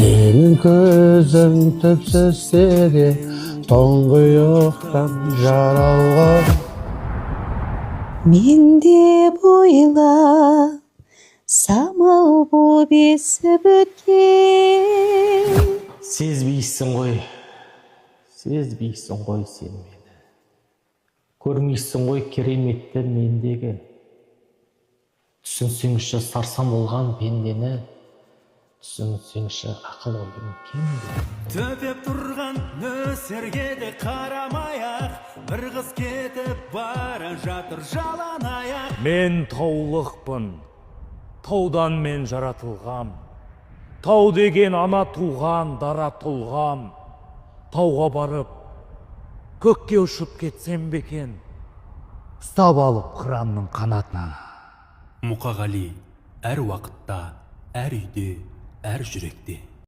Senin közün tüpsüz seri, тоңғұйықтан жаралған. Менде бойла самал боп есіп өткен. Сезбейсің ғой сен мені. Көрмейсің ғой кереметті мендегі. Түсінсеңші сарсам болған пендені, түсінсеңші ақыл ойым кемде. Төпеп тұрған нөсерге де қарамай-ақ, бір қыз кетіп бара жатыр жалаң аяқ. Мен таулықпын, таудан мен жаратылғам. Тау деген ана туған, дара тұлғам. Тауға барып, көкке ұшып кетсем бекен, ұстап алып қыранның қанатынан. Мұқағали әр уақытта, әр үйде, әр жүректе.